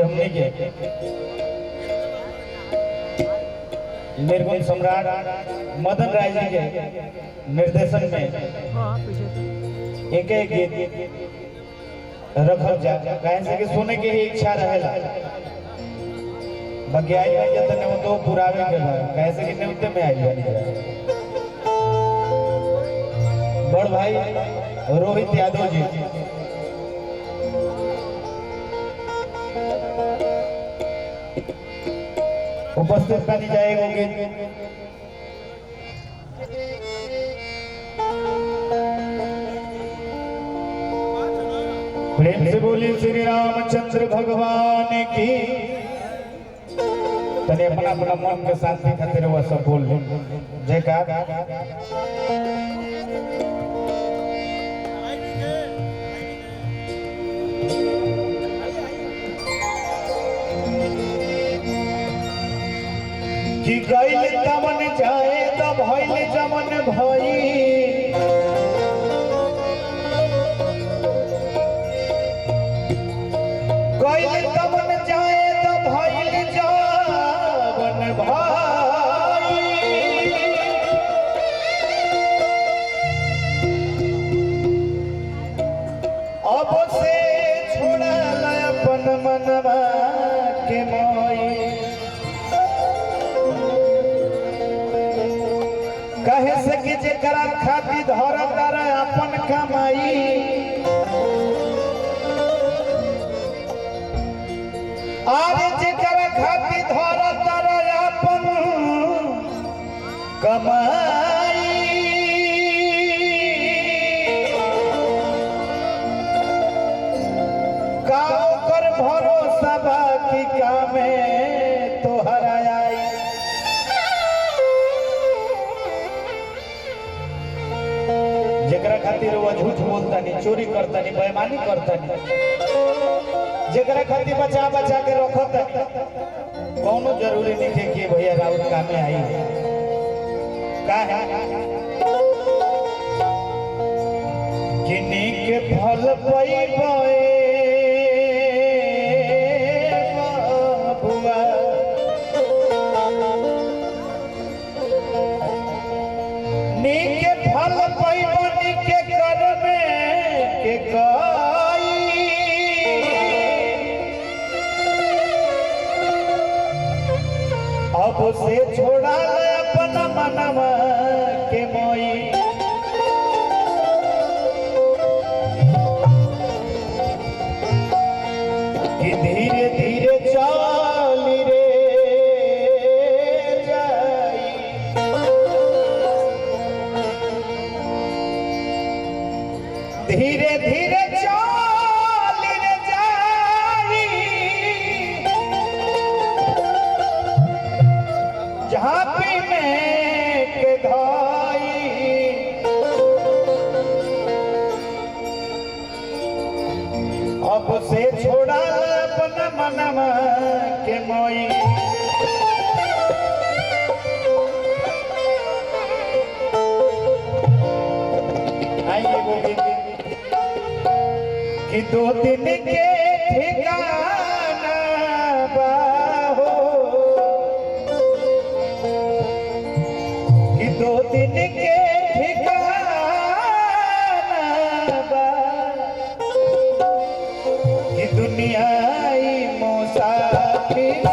हमने के निर्गुण सम्राट मदन राय जी के निर्देशन में एक एक गीत रखल जा कहे से कि सुने के ही इच्छा रहेला बग्याई में जतने वो तो पुरावे के बा कहे से कि निउते में आई बनी बड़ भाई रोहित यादव जी उपस्थित करनी जाएगी प्रेम से बोली श्री रामचंद्र भगवान की तने अपना अपना मन के शांति खातिर वह सब बोल ले जयकार कि गइल तमन जाए तो भइल जमन भई गइल तमन जाए तो भइल जमन भई अब से छोड़ा अपन मनवा के मोई कहे से कि जेकरा खातिर धरता रहे अपन कमाई आज जेकरा खातिर धरता रहे अपन कमाई का ओकर भरोसा बाकी कामे तोहरा आई जेकरा खातिर वो झूठ बोलता नहीं चोरी करता नहीं बेईमानी करता नहीं जेकरा खातिर बचा बचा के रखता कोनो जरूरी नहीं है कि भैया राउत कामे आई का है किन्नी के फल पईबे बाबुआ नीक फल पैबनी के कर में के गई अब से छोड़ा अपन मनवा के मोई कि धीरे धीरे चली रे जाई धीरे धीरे चल रे जाई झांपी में के धाई अब से छोड़ा अपन मनवा के मोई आइए बोलिए कि दो दिन के ठिकाना बाहो कि दो दिन के ठिकाना बा कि दुनिया ही मुसाफिर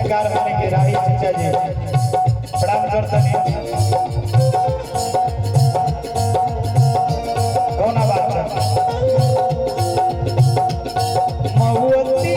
संगीतकार माने के राही चाचा जी प्रणाम करता नहीं कौन बात महुअती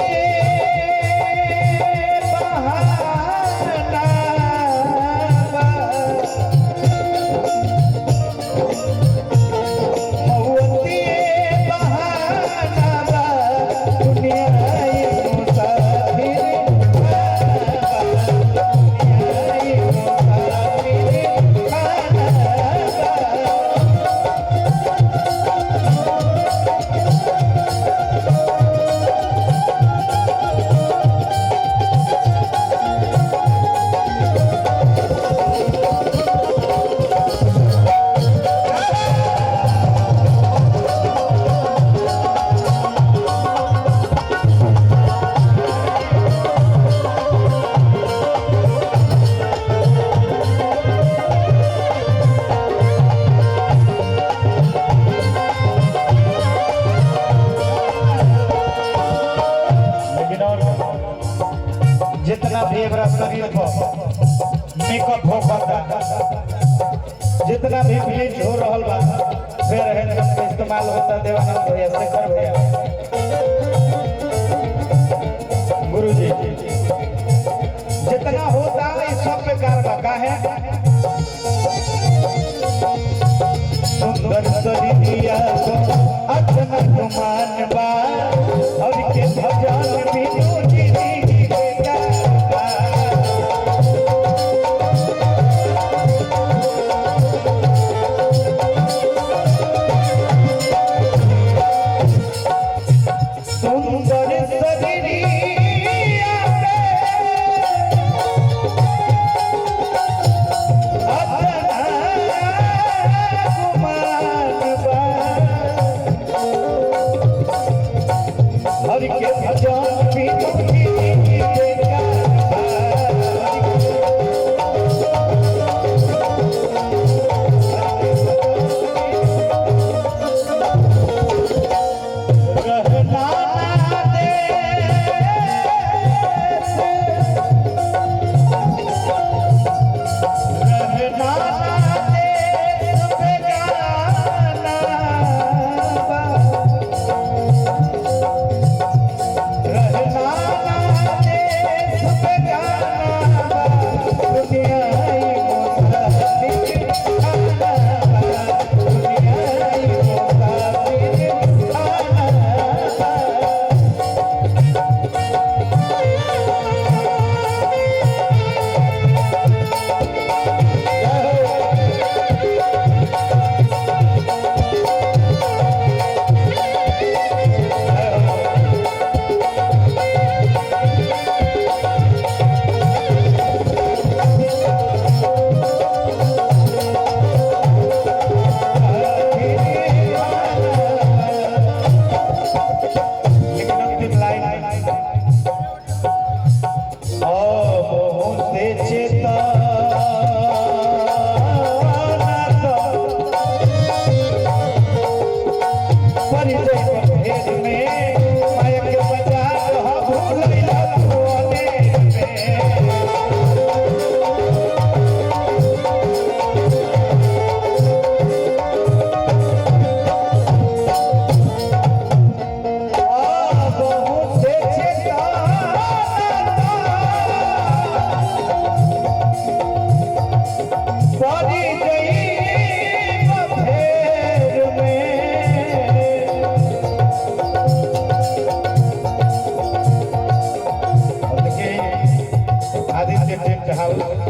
जितना भी एकरा शरीर पर मेकअप होता जितना भी ब्लीच हो रहल बा फेयर हैंडसम का इस्तेमाल होता देवानंद भैया शेखर भैया गुरुजी जितना होता इस सब बेकार बा काहे सुंदर शरीरिया को अतना गुमान बा और के भजन भी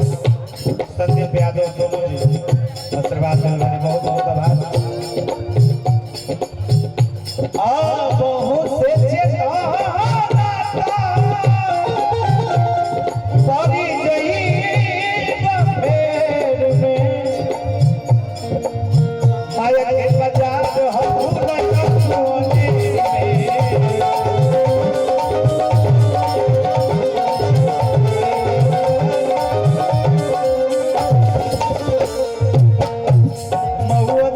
संदीप यादव दोनों जी आशीर्वाद मिलने बहुत बहुत आभार बहुत से परी जई फेर में माया के बाजार हम महुआ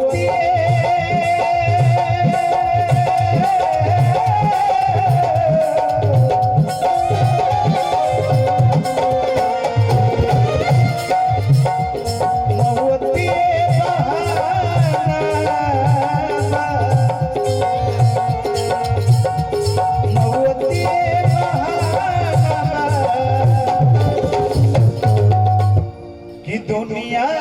दुनिया